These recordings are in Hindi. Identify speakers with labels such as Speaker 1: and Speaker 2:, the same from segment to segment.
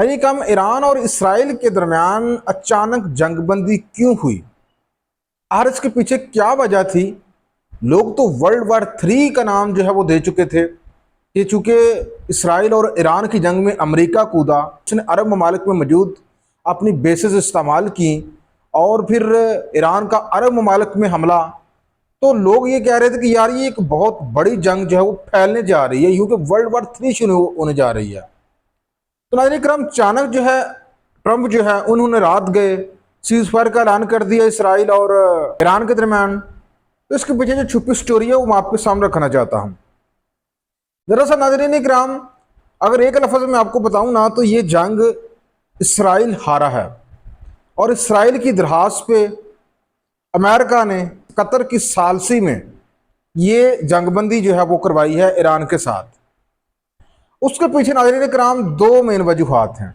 Speaker 1: यानी कम ईरान और इसराइल के दरमियान अचानक जंगबंदी क्यों हुई, और इसके पीछे क्या वजह थी। लोग तो वर्ल्ड वार 3 का नाम जो है वो दे चुके थे कि चूंकि इसराइल और ईरान की जंग में अमेरिका कूदा, उसने अरब ममालिक में मौजूद अपनी बेसिस इस्तेमाल की और फिर ईरान का अरब ममालिक में हमला। तो लोग ये कह रहे थे कि यार ये एक बहुत बड़ी जंग जो है वो फैलने जा रही है, यूं कि वर्ल्ड वार 3 शुरू होने जा रही है। तो नाज़रीन करम, अचानक जो है ट्रंप जो है उन्होंने रात गए सीज फायर का ऐलान कर दिया इसराइल और ईरान के दरमियान। तो इसके पीछे जो छुपी स्टोरी है वो मैं आपके सामने रखना चाहता हूँ। दरअसल नाज़रीन इकराम, अगर एक लफ्ज़ में आपको बताऊं ना, तो ये जंग इसराइल हारा है और इसराइल की दरखास्त पे अमेरिका ने कतर की सालसी में ये जंगबंदी जो है वो करवाई है ईरान के साथ। उसके पीछे नाज़रीन इकराम दो मेन वजूहात हैं।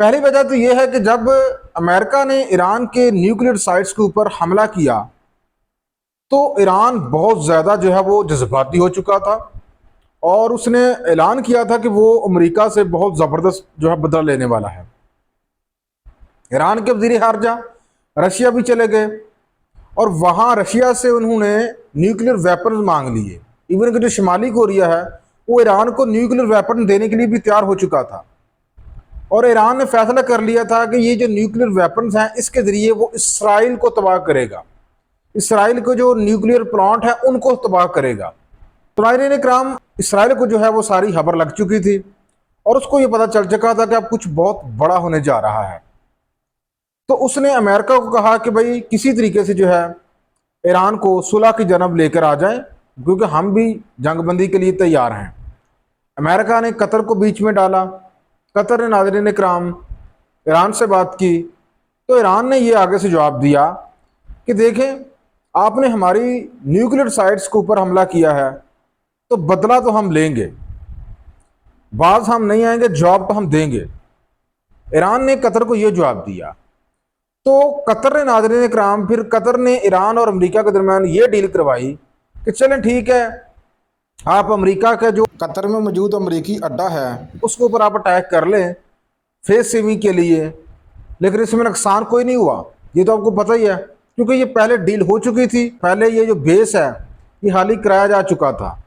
Speaker 1: पहली वजह तो यह है कि जब अमेरिका ने ईरान के न्यूक्लियर साइट्स के ऊपर हमला किया तो ईरान बहुत ज़्यादा जो है वो जज्बाती हो चुका था और उसने ऐलान किया था कि वो अमेरिका से बहुत ज़बरदस्त जो है बदला लेने वाला है। ईरान के वज़ीर खारजा रशिया भी चले गए और वहाँ रशिया से उन्होंने न्यूक्लियर वेपन मांग लिए। इवन कि जो शुमाली कोरिया है वो ईरान को न्यूक्लियर वेपन देने के लिए भी तैयार हो चुका था और ईरान ने फैसला कर लिया था कि ये जो न्यूक्लियर वेपन्स हैं इसके ज़रिए वो इसराइल को तबाह करेगा, इसराइल को जो न्यूक्लियर प्लांट है उनको तबाह करेगा। तो नाज़रीन इकराम, इसराइल को जो है वो सारी खबर लग चुकी थी और उसको ये पता चल चुका था कि अब कुछ बहुत बड़ा होने जा रहा है। तो उसने अमेरिका को कहा कि भाई किसी तरीके से जो है ईरान को सुलह की जनब लेकर आ जाए, क्योंकि हम भी जंगबंदी के लिए तैयार हैं। अमेरिका ने कतर को बीच में डाला। कतर ने नाज़रीन इकराम ईरान से बात की तो ईरान ने ये आगे से जवाब दिया कि देखें, आपने हमारी न्यूक्लियर साइट्स के ऊपर हमला किया है तो बदला तो हम लेंगे, बाज हम नहीं आएंगे, जवाब तो हम देंगे। ईरान ने कतर को ये जवाब दिया। तो कतर ने नाज़रीन इकराम फिर कतर ने ईरान और अमेरिका के दरमियान ये डील करवाई कि चलें ठीक है, आप अमेरिका का जो कतर में मौजूद अमेरिकी अड्डा है उसके ऊपर आप अटैक कर लें फेस सेविंग के लिए, लेकिन इसमें नुकसान कोई नहीं हुआ। ये तो आपको पता ही है क्योंकि ये पहले डील हो चुकी थी। पहले ये जो बेस है ये हाल ही कराया जा चुका था।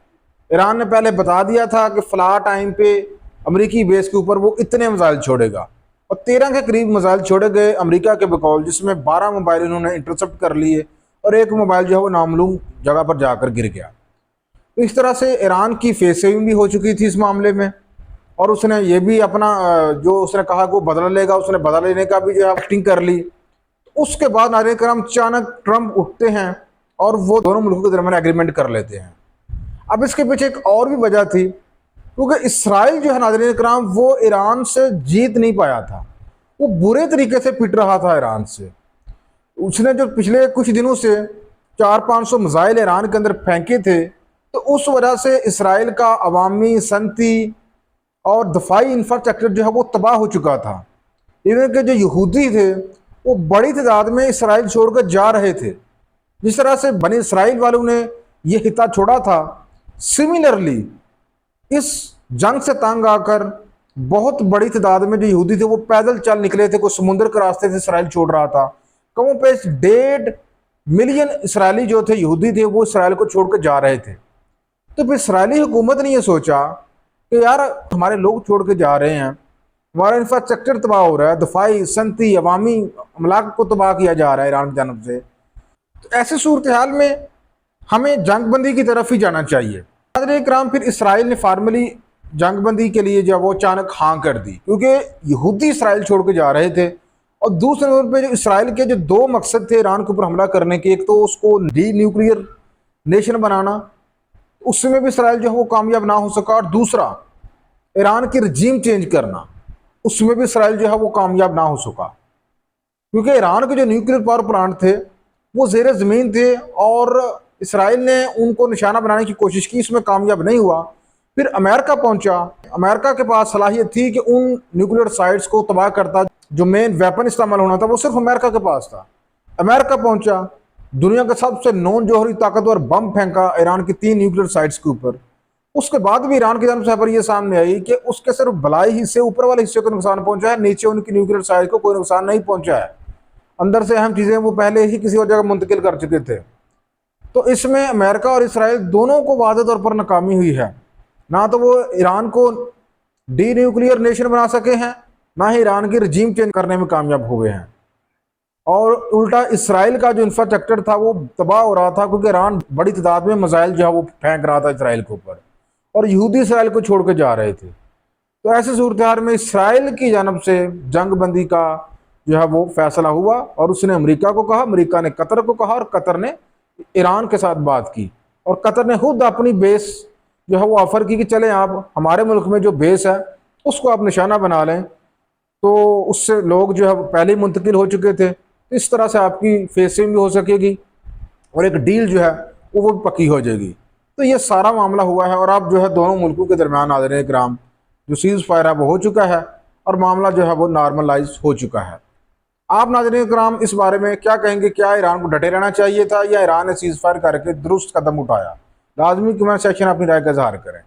Speaker 1: ईरान ने पहले बता दिया था कि फ़ला टाइम पे अमेरिकी बेस के ऊपर वो इतने मिसाइल छोड़ेगा और 13 के करीब मिसाइल छोड़े गए अमेरिका के बकौल, जिसमें 12 मोबाइल इन्होंने इंटरसेप्ट कर लिए और एक मोबाइल जो है वो नामालूम जगह पर जाकर गिर गया। तो इस तरह से ईरान की फेस सेविंग भी हो चुकी थी इस मामले में और उसने ये भी अपना जो उसने कहा कि वो बदला लेगा, उसने बदला लेने का भी जो है एक्टिंग कर ली। तो उसके बाद नाज़रीन करम अचानक ट्रंप उठते हैं और वो दोनों मुल्कों के दरमियान एग्रीमेंट कर लेते हैं। अब इसके पीछे एक और भी वजह थी, क्योंकि इसराइल जो है नाज़रीन करम वो ईरान से जीत नहीं पाया था, वो बुरे तरीके से पिट रहा था ईरान से। उसने जो पिछले कुछ दिनों से 400-500 मिसाइल ईरान के अंदर फेंके थे, तो उस वजह से इसराइल का अवामी सनती और दफाई इंफ्रास्ट्रक्चर जो है वो तबाह हो चुका था। इवन के जो यहूदी थे वो बड़ी तादाद में इसराइल छोड़कर जा रहे थे। जिस तरह से बनी इसराइल वालों ने ये हिस्सा छोड़ा था, सिमिलरली इस जंग से तंग आकर बहुत बड़ी तादाद में जो यहूदी थे वो पैदल चल निकले थे, कोई समुद्र के रास्ते से इसराइल छोड़ रहा था। कमों पे 1.5 मिलियन इसराइली जो थे यहूदी थे वो इसराइल को छोड़कर जा रहे थे। तो फिर इसराइली हुकूमत ने यह सोचा कि यार हमारे लोग छोड़ के जा रहे हैं, हमारा इंफ्रास्ट्रक्चर तबाह हो रहा है, दफाई सनती अवामी अमलाक को तबाह किया जा रहा है ईरान की जानब से, तो ऐसे सूरत हाल में हमें जंगबंदी की तरफ ही जाना चाहिए। नाज़रीन इकराम, फिर इसराइल ने फार्मली जंगबंदी के लिए जब वो अचानक हाँ कर दी, क्योंकि यहूदी इसराइल छोड़ के जा रहे थे और दूसरे नंबर पर जो इसराइल के जो दो मकसद थे ईरान के ऊपर हमला करने के, एक तो उसको डी न्यूक्लियर नेशन बनाना, उसमें भी इसराइल जो है वो कामयाब ना हो सका, और दूसरा ईरान की रजीम चेंज करना, उसमें भी इसराइल जो है वो कामयाब ना हो सका, क्योंकि ईरान के जो न्यूक्लियर पावर प्लांट थे वो ज़ेर ज़मीन थे और इसराइल ने उनको निशाना बनाने की कोशिश की, इसमें कामयाब नहीं हुआ। फिर अमेरिका पहुंचा, अमेरिका के पास सलाहियत थी कि उन न्यूक्लियर साइट्स को तबाह करता, जो मेन वेपन इस्तेमाल होना था वो सिर्फ अमेरिका के पास था। अमेरिका पहुंचा, दुनिया का सबसे नॉन जौहरी ताकतवर बम फेंका ईरान की 3 न्यूक्लियर साइट्स के ऊपर, उसके बाद भी ईरान की जानब से खबर ये सामने आई कि उसके सिर्फ भलाई हिस्से, ऊपर वाले हिस्से को नुकसान पहुंचा है, नीचे उनकी न्यूक्लियर साइट को कोई नुकसान नहीं पहुंचा है। अंदर से अहम चीज़ें वो पहले ही किसी और जगह मुंतकिल कर चुके थे। तो इसमें अमेरिका और इसराइल दोनों को वाज़ेह तौर पर नाकामी हुई है। ना तो वो ईरान को डी न्यूक्लियर नेशन बना सके हैं, ना ही ईरान की रजीम चेंज करने में कामयाब हुए हैं। और उल्टा इसराइल का जो इंफ्रास्ट्रक्चर था वो तबाह हो रहा था, क्योंकि ईरान बड़ी तादाद में मिसाइल जो है वो फेंक रहा था इसराइल के ऊपर, और यहूदी इसराइल को छोड़ के जा रहे थे। तो ऐसे सूरत हाल में इसराइल की जानब से जंग बंदी का जो है वो फैसला हुआ, और उसने अमेरिका को कहा, अमेरिका ने कतर को कहा, और कतर ने ईरान के साथ बात की, और कतर ने खुद अपनी बेस जो है वो ऑफर की कि चलें आप हमारे मुल्क में जो बेस है उसको आप निशाना बना लें। तो उससे लोग जो है पहले ही मुंतकिल हो चुके थे, तो इस तरह से आपकी फेसिंग भी हो सकेगी और एक डील जो है वो भी पक्की हो जाएगी। तो ये सारा मामला हुआ है, और अब जो है दोनों मुल्कों के दरमियान नाज़रीन किराम जो सीज़ फायर है वो हो चुका है, और मामला जो है वो नॉर्मलाइज हो चुका है। आप नाज़रीन किराम इस बारे में क्या कहेंगे? क्या ईरान को डटे रहना चाहिए था, या ईरान ने सीज़ फायर करके दुरुस्त कदम उठाया? लाजमी कमेंट सेक्शन अपनी राय का इज़हार करें।